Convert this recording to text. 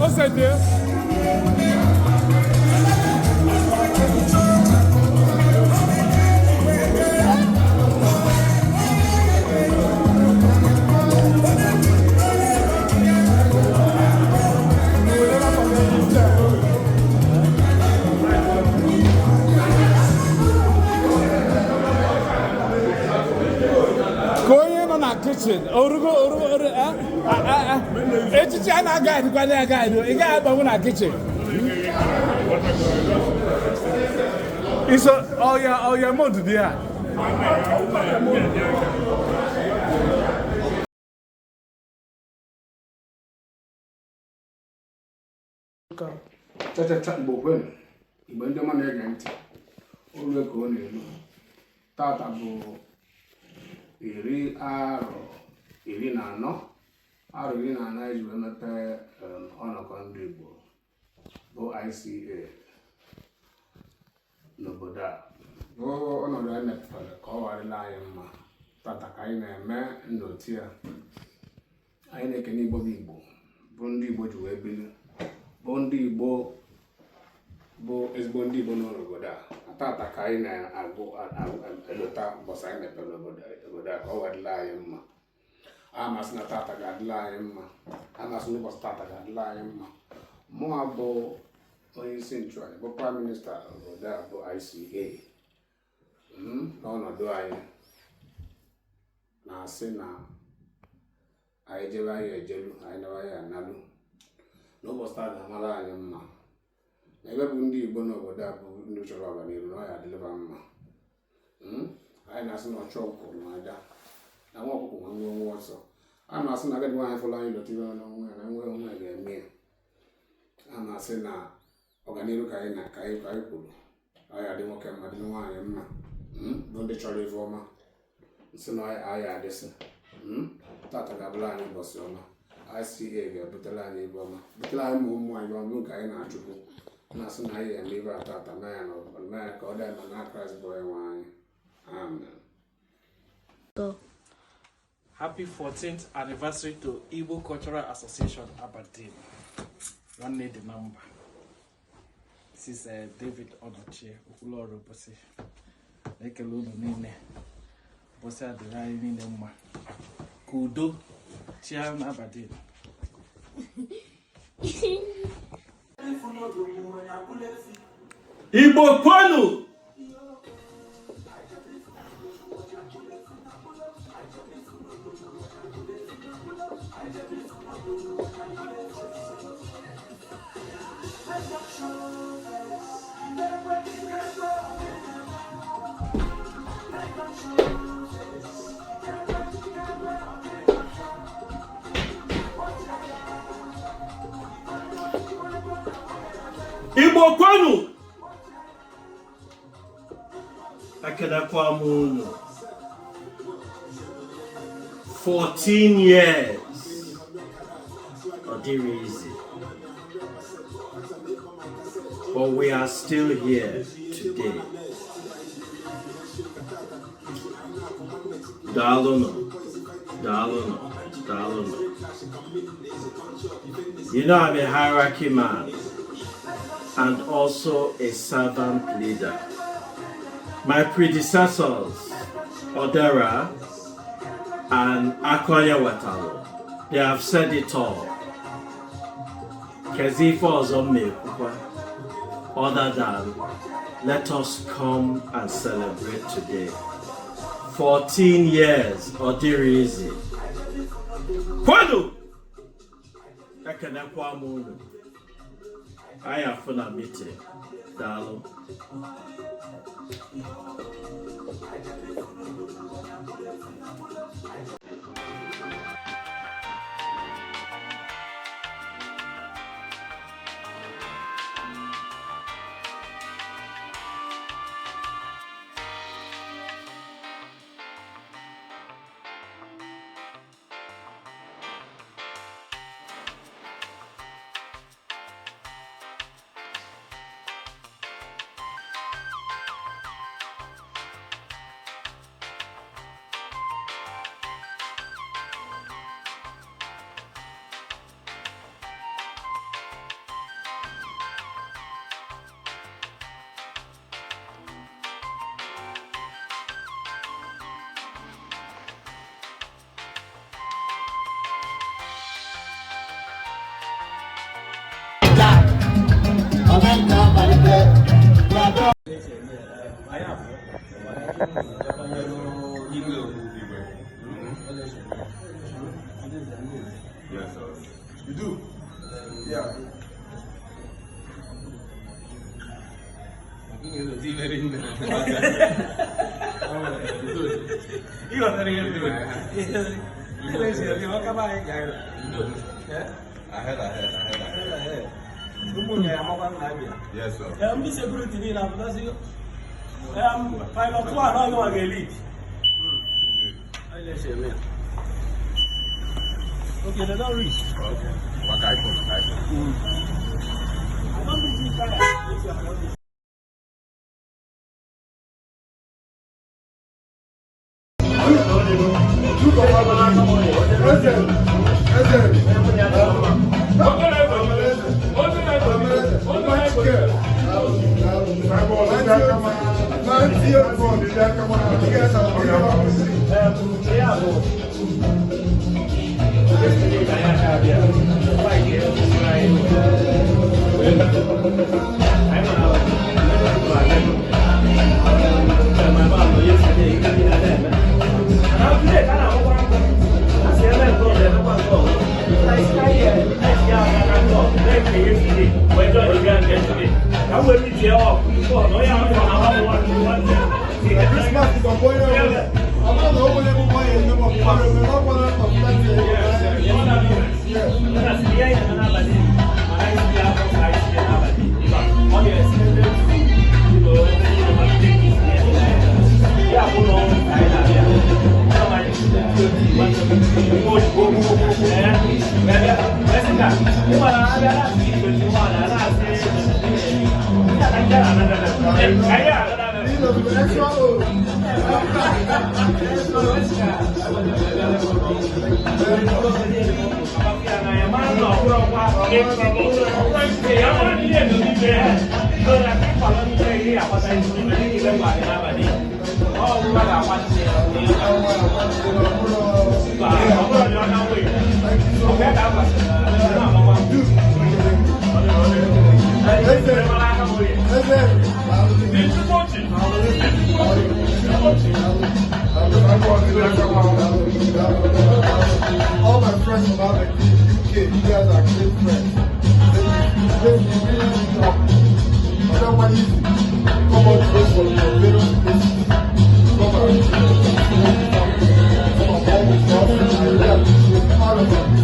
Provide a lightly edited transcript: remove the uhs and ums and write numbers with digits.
What's that there? Kitchen. It's a guide. You got a kitchen. It's oh yeah, more to the Chacha Bowen, Benjamin Agent, Ulu Cone, Tata Bo, Iri Aro, Irina no, Arina and I will not pay honor country bo ICA. No Boda. Oh, honor the net for the cover lion, Tata Kaina, man, no tear. I make any bobby bo, Bondi bo to Webin, Bondi bo. Bo is Bondi Bono Goda. Tata Kaina, I go at Elota, Bosina Goda, over Lion. I must not Tata God Lion. I must know was Tata God Lion. More bo in Central, but Prime Minister of Goda, bo ICA. No, do I. Now, say now, I Jeva, Jelu, I know I am Nalu. No was Tata Malayan. Never Bundi Bono Goda, neutral organization, I deliver. I am not choke on my dad. I walk one more so. I'm not saying I get one for line that you don't know, and I will make me. I'm not saying now, Organiro Kaina, Kai. I had the work at Madino, I am. Don't the Charlie Former. So now I had this. Tata Gablani was I see a Butalani Boma. Butlan Mum, I don't look I know to go. Nasan I and leave out a man or America or them and not crash boy wine. Amen. Go. Happy 14th anniversary to Igbo Cultural Association Aberdeen. One need the number. This is David Onoche, Ukuloro Bosi. Like a little name. Bosa the Rhine Nema. Kudo, Chiam Aberdeen. Igbo Kwanu. Igbo Kwanu. Akeda Kwamu. 14 years. Odirizi. But we are still here today. Dalono. You know I'm a hierarchy man and also a servant leader. My predecessors, Odera and Akoya Watalo, they have said it all. Kezifa Ozomekukwa, other than let us come and celebrate today. 14 years, Odirizi. Kwadu! Ekenekwa Munu. I have fun at meeting. Dalo. You do? Yeah. Yes, sir. I'm security in Aberdeen. Pilot one, I know I get lead. Okay, they don't reach. Okay. What I All my friends from out the UK, you guys are great friends. I don't want you to come out to for your various places. Come out. I really appreciate part of it.